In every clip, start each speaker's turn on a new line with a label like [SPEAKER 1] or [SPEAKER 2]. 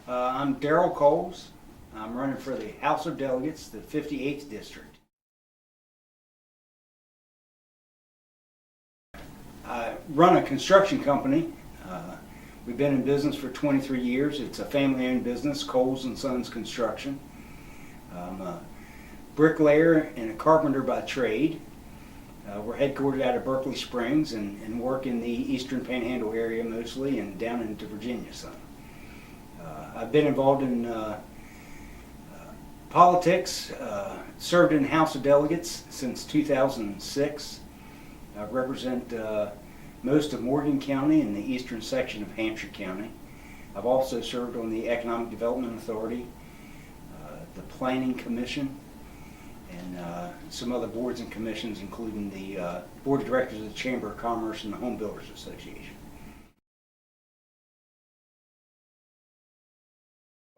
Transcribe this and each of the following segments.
[SPEAKER 1] I'm Daryl Cowles. I'm running for the House of Delegates, the 58th District. I run a construction company. We've been in business for 23 years. It's a family-owned business, Cowles & Sons Construction. I'm a bricklayer and a carpenter by trade. We're headquartered out of Berkeley Springs and work in the Eastern Panhandle area mostly and down into Virginia some. I've been involved in politics, served in the House of Delegates since 2006. I represent most of Morgan County and the eastern section of Hampshire County. I've also served on the Economic Development Authority, the Planning Commission, and some other boards and commissions, including the Board of Directors of the Chamber of Commerce and the Home Builders Association.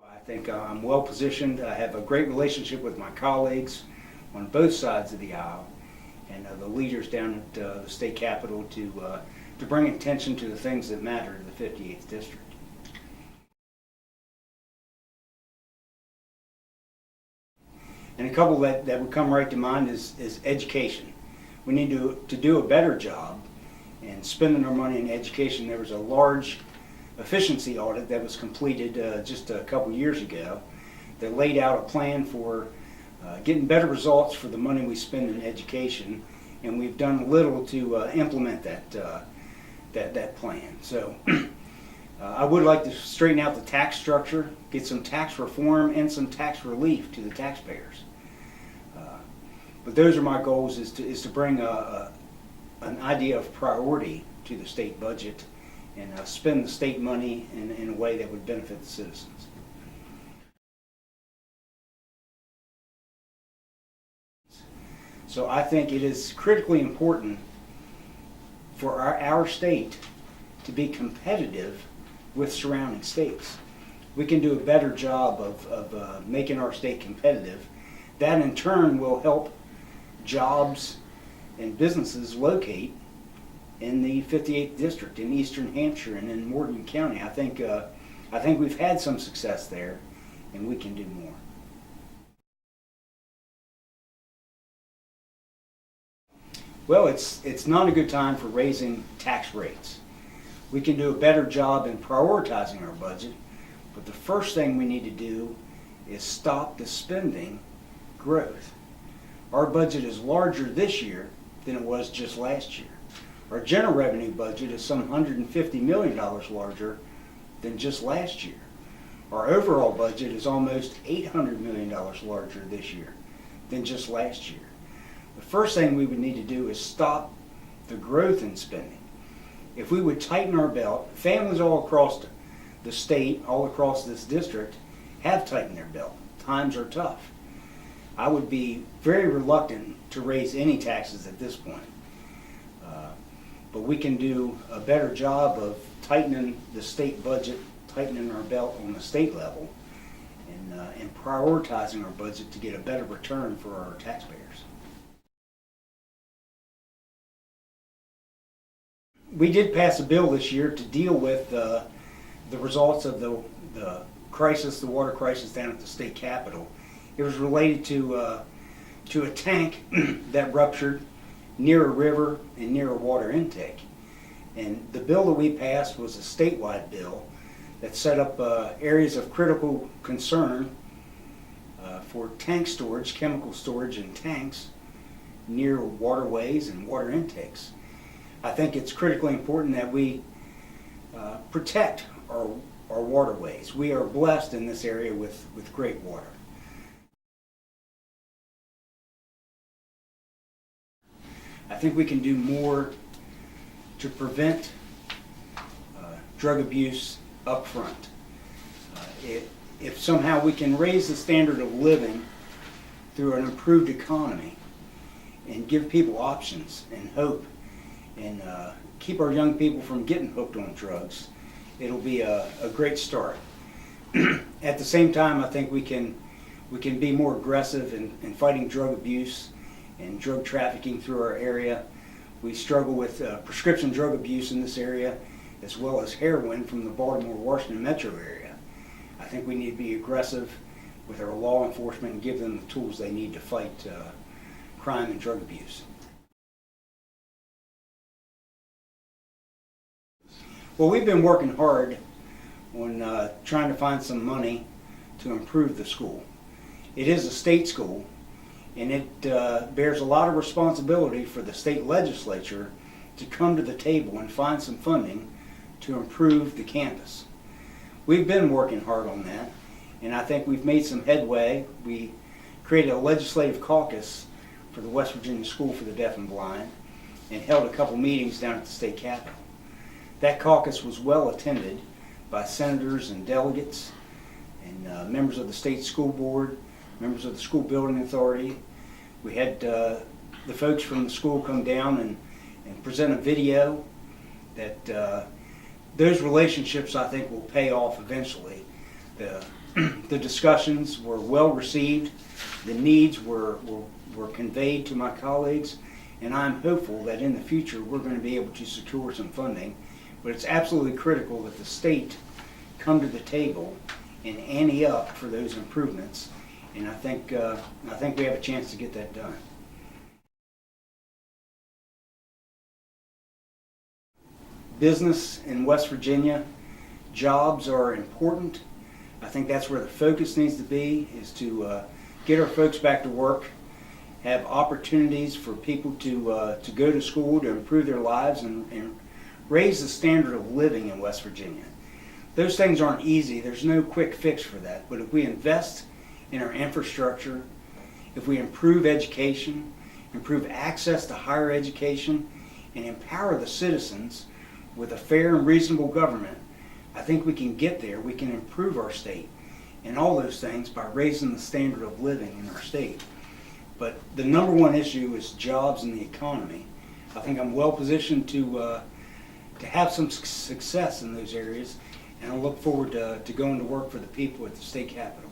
[SPEAKER 1] I think I'm well positioned. I have a great relationship with my colleagues on both sides of the aisle and the leaders down at the state capitol to bring attention to the things that matter to the 58th District. And a couple that would come right to mind is education. We need to do a better job in spending our money in education. There was a large efficiency audit that was completed just a couple years ago that laid out a plan for getting better results for the money we spend in education, and we've done little to implement that plan. So I would like to straighten out the tax structure, get some tax reform and some tax relief to the taxpayers. But those are my goals: is to bring an idea of priority to the state budget and spend the state money in a way that would benefit the citizens. So I think it is critically important for our state to be competitive with surrounding states. We can do a better job of making our state competitive. That in turn will help jobs and businesses locate in the 58th District, in Eastern Hampshire, and in Morgan County. I think we've had some success there, and we can do more. Well, it's not a good time for raising tax rates. We can do a better job in prioritizing our budget, but the first thing we need to do is stop the spending growth. Our budget is larger this year than it was just last year. Our general revenue budget is some $150 million larger than just last year. Our overall budget is almost $800 million larger this year than just last year. The first thing we would need to do is stop the growth in spending. If we would tighten our belt, families all across the state, all across this district, have tightened their belt. Times are tough. I would be very reluctant to raise any taxes at this point. But we can do a better job of tightening the state budget, tightening our belt on the state level, and prioritizing our budget to get a better return for our taxpayers. We did pass a bill this year to deal with the results of the crisis, the water crisis down at the state capitol. It was related to a tank that ruptured near a river and near a water intake. And the bill that we passed was a statewide bill that set up areas of critical concern for tank storage, chemical storage in tanks near waterways and water intakes. I think it's critically important that we protect our waterways. We are blessed in this area with great water. I think we can do more to prevent drug abuse up front. If somehow we can raise the standard of living through an improved economy and give people options and hope and keep our young people from getting hooked on drugs, it'll be a great start. At the same time, I think we can be more aggressive in fighting drug abuse and drug trafficking through our area. We struggle with prescription drug abuse in this area, as well as heroin from the Baltimore-Washington metro area. I think we need to be aggressive with our law enforcement and give them the tools they need to fight crime and drug abuse. Well, we've been working hard on trying to find some money to improve the school. It is a state school, and it bears a lot of responsibility for the state legislature to come to the table and find some funding to improve the campus. We've been working hard on that, and I think we've made some headway. We created a legislative caucus for the West Virginia School for the Deaf and Blind and held a couple meetings down at the state capitol. That caucus was well attended by senators and delegates and members of the state school board, members of the school building authority. We had the folks from the school come down and present a video that those relationships, I think, will pay off eventually. The discussions were well received, the needs were conveyed to my colleagues, and I'm hopeful that in the future we're going to be able to secure some funding. But it's absolutely critical that the state come to the table and ante up for those improvements, and I think we have a chance to get that done. Business in West Virginia, jobs are important. I think that's where the focus needs to be, is to get our folks back to work, have opportunities for people to go to school, to improve their lives, and raise the standard of living in West Virginia. Those things aren't easy. There's no quick fix for that. But if we invest in our infrastructure, if we improve education, improve access to higher education, and empower the citizens with a fair and reasonable government, I think we can get there. We can improve our state and all those things by raising the standard of living in our state. But the number one issue is jobs and the economy. I think I'm well positioned to have some success in those areas, and I look forward to going to work for the people at the state capitol.